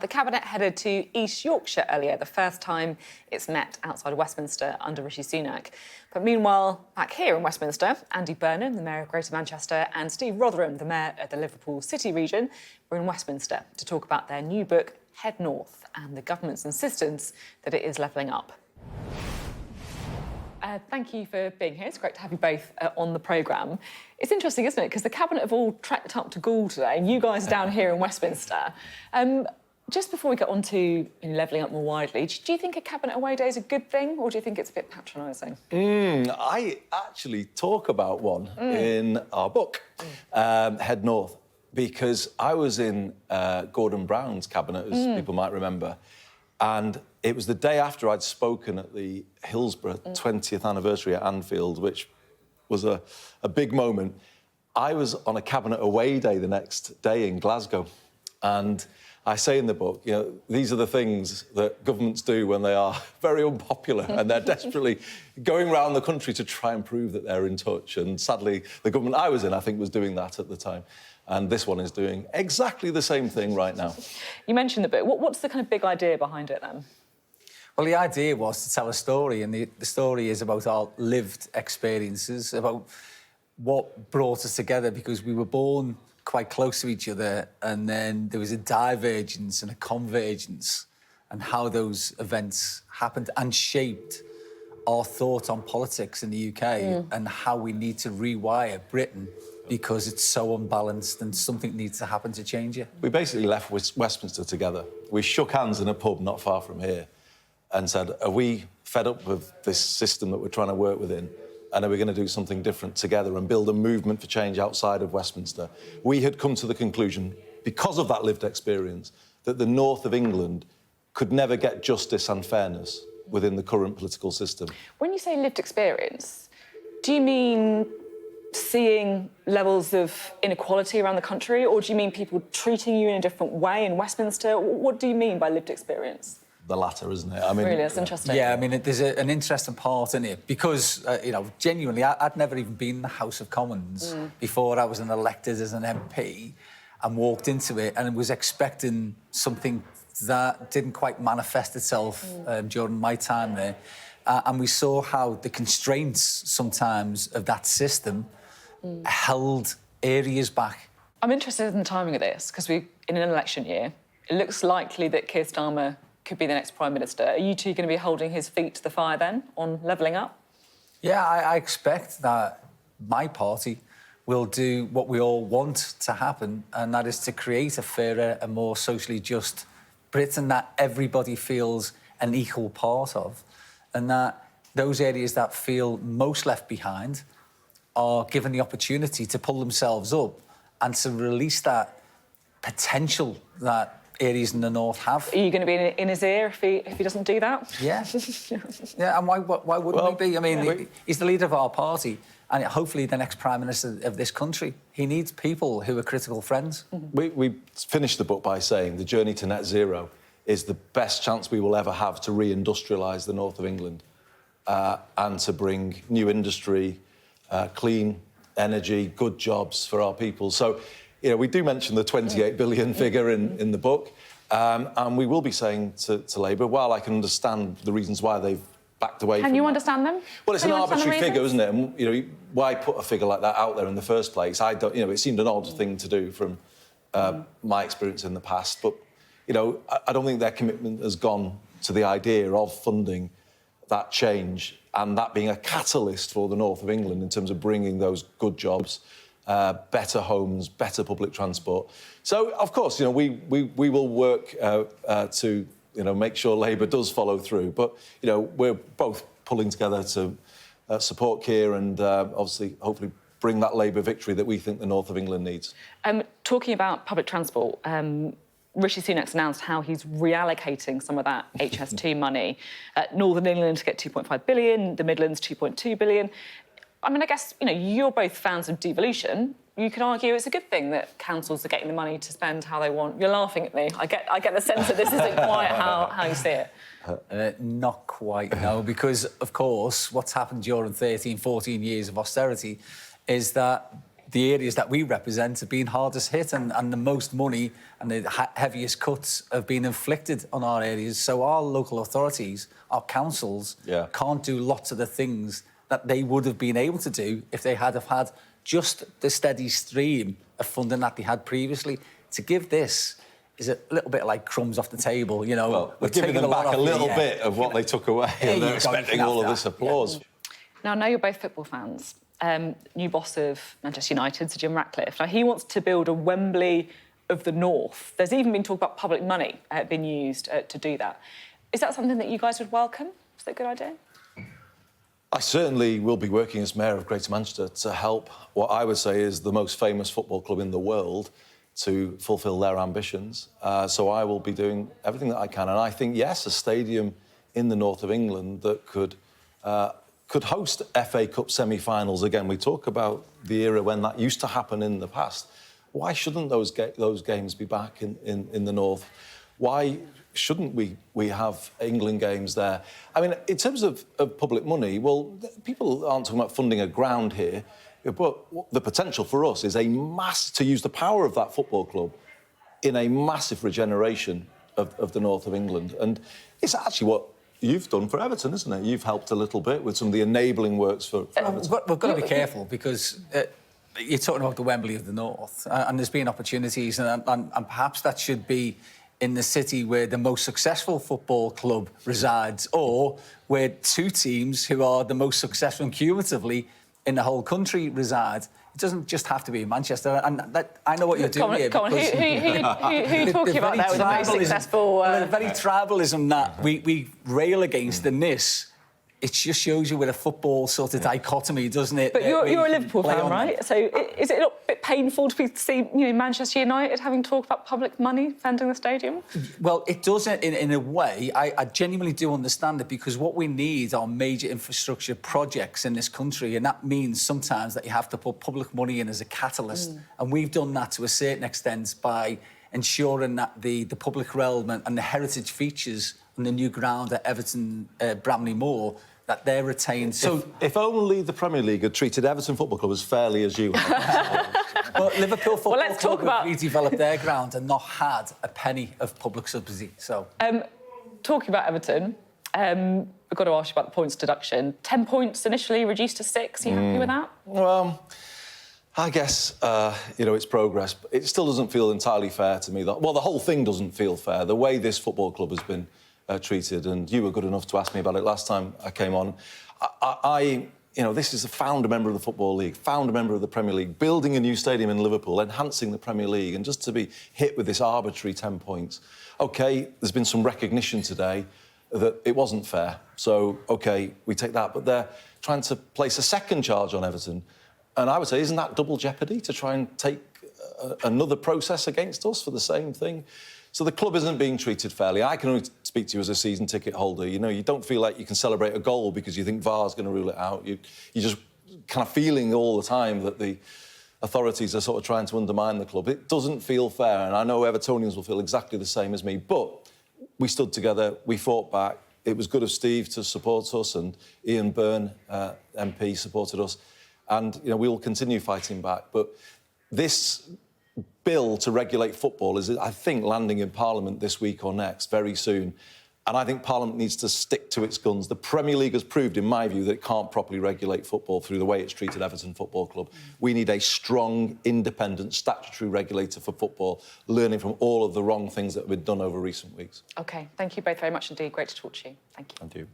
The Cabinet headed to East Yorkshire earlier, the first time it's met outside of Westminster under Rishi Sunak. But meanwhile, back here in Westminster, Andy Burnham, the Mayor of Greater Manchester, and Steve Rotheram, the Mayor of the Liverpool City region, were in Westminster to talk about their new book, Head North, and the government's insistence that it is levelling up. Thank you for being here. It's great to have you both on the programme. It's interesting, isn't it? Because the Cabinet have all trekked up to Gaul today, and you guys are down here in Westminster. Just before we get on to levelling up more widely, do you think a Cabinet away day is a good thing, or do you think it's a bit patronising? I actually talk about one in our book, Head North, because I was in Gordon Brown's Cabinet, as people might remember, and it was the day after I'd spoken at the Hillsborough 20th anniversary at Anfield, which was a big moment. I was on a Cabinet away day the next day in Glasgow, and I say in the book, these are the things that governments do when they are very unpopular and they're desperately going around the country to try and prove that they're in touch. And sadly, the government I was in, I think, was doing that at the time. And this one is doing exactly the same thing right now. You mentioned the book. What's the kind of big idea behind it, then? Well, the idea was to tell a story, and the story is about our lived experiences, about what brought us together, because we were born quite close to each other, and then there was a divergence and a convergence, and how those events happened and shaped our thought on politics in the UK and how we need to rewire Britain because it's so unbalanced and something needs to happen to change it. We basically left Westminster together. We shook hands in a pub not far from here and said, are we fed up with this system that we're trying to work within? And are we going to do something different together and build a movement for change outside of Westminster? We had come to the conclusion, because of that lived experience, that the north of England could never get justice and fairness within the current political system. When you say lived experience, do you mean seeing levels of inequality around the country, or do you mean people treating you in a different way in Westminster? What do you mean by lived experience? The latter, isn't it? Really, that's interesting. Yeah, I mean, there's an interesting part in it because, genuinely, I'd never even been in the House of Commons before I was elected as an MP and walked into it and was expecting something that didn't quite manifest itself during my time there. And we saw how the constraints sometimes of that system held areas back. I'm interested in the timing of this because we're in an election year. It looks likely that Keir Starmer could be the next Prime Minister. Are you two going to be holding his feet to the fire then on levelling up? Yeah, I expect that my party will do what we all want to happen, and that is to create a fairer and more socially just Britain that everybody feels an equal part of, and that those areas that feel most left behind are given the opportunity to pull themselves up and to release that potential that areas in the north have. Are you going to be in his ear if he doesn't do that? Yeah. Yeah, and why wouldn't he be? I mean, he's the leader of our party and hopefully the next Prime Minister of this country. He needs people who are critical friends. We finished the book by saying the journey to net zero is the best chance we will ever have to re-industrialise the north of England and to bring new industry, clean energy, good jobs for our people. So, we do mention the 28 billion figure in the book, and we will be saying to Labour, while I can understand the reasons why they've backed away from Can you that, understand them? Well, it's an arbitrary figure, isn't it? And, why put a figure like that out there in the first place? I don't, it seemed an odd thing to do from my experience in the past, but, I don't think their commitment has gone to the idea of funding that change and that being a catalyst for the north of England in terms of bringing those good jobs, better homes, better public transport. So, of course, we will work to, make sure Labour does follow through. But, we're both pulling together to support Keir and, obviously, hopefully bring that Labour victory that we think the north of England needs. Talking about public transport, Rishi Sunak's announced how he's reallocating some of that HS2 money. Northern England to get 2.5 billion, the Midlands 2.2 billion. I mean, I guess, you're both fans of devolution. You could argue it's a good thing that councils are getting the money to spend how they want. You're laughing at me. I get the sense that this isn't quite how you see it. Not quite, no, because, of course, what's happened during 13, 14 years of austerity is that the areas that we represent have been hardest hit, and the most money and the heaviest cuts have been inflicted on our areas. So our local authorities, our councils, can't do lots of the things that they would have been able to do if they had have had just the steady stream of funding that they had previously. To give this is a little bit like crumbs off the table, you know. Well, we're giving them back a little bit of what they took away, and they're expecting all of this applause. Now, I know you're both football fans. New boss of Manchester United, Sir Jim Ratcliffe. Now, he wants to build a Wembley of the North. There's even been talk about public money being used to do that. Is that something that you guys would welcome? Is that a good idea? I certainly will be working as Mayor of Greater Manchester to help what I would say is the most famous football club in the world to fulfil their ambitions. So I will be doing everything that I can. And I think, yes, a stadium in the north of England that could host FA Cup semi-finals. Again, we talk about the era when that used to happen in the past. Why shouldn't those games be back in the north? Why shouldn't we have England games there? I mean, in terms of public money, well, people aren't talking about funding a ground here, but the potential for us is to use the power of that football club in a massive regeneration of the north of England. And it's actually what you've done for Everton, isn't it? You've helped a little bit with some of the enabling works for Everton. We've got to be careful because you're talking about the Wembley of the North, and there's been opportunities, and perhaps that should be in the city where the most successful football club resides, or where two teams who are the most successful cumulatively in the whole country reside. It doesn't just have to be in Manchester, and I know what you're doing here. Come on, who are you talking about there with the most successful... The very tribalism that we rail against in this, it just shows you with a football sort of dichotomy, doesn't it? But you're a Liverpool fan, right? So is it not a bit painful to see Manchester United having talked about public money funding the stadium? Well, it does in a way. I genuinely do understand it, because what we need are major infrastructure projects in this country, and that means sometimes that you have to put public money in as a catalyst. And we've done that to a certain extent by ensuring that the public realm and the heritage features on the new ground at Everton, Bramley Moor, that they're retained. So, if only the Premier League had treated Everton Football Club as fairly as you have. Well, Liverpool Football Club have redeveloped their ground and not had a penny of public subsidy. So, talking about Everton, we've got to ask you about the points deduction. 10 points initially, reduced to 6. Are you happy with that? Well, I guess, it's progress, but it still doesn't feel entirely fair to me. The whole thing doesn't feel fair. The way this football club has been treated, and you were good enough to ask me about it last time I came on. This is a founder member of the Football League, founder member of the Premier League, building a new stadium in Liverpool, enhancing the Premier League, and just to be hit with this arbitrary 10 points. OK, there's been some recognition today that it wasn't fair. So, OK, we take that. But they're trying to place a second charge on Everton. And I would say, isn't that double jeopardy to try and take another process against us for the same thing? So the club isn't being treated fairly. I can only speak to you as a season ticket holder. You don't feel like you can celebrate a goal because you think VAR's going to rule it out. You're just kind of feeling all the time that the authorities are sort of trying to undermine the club. It doesn't feel fair, and I know Evertonians will feel exactly the same as me. But we stood together, we fought back. It was good of Steve to support us, and Ian Byrne, MP, supported us. And, we will continue fighting back. But this bill to regulate football is, I think, landing in Parliament this week or next, very soon. And I think Parliament needs to stick to its guns. The Premier League has proved, in my view, that it can't properly regulate football through the way it's treated Everton Football Club. We need a strong, independent, statutory regulator for football, learning from all of the wrong things that have been done over recent weeks. OK, thank you both very much indeed. Great to talk to you. Thank you. Thank you.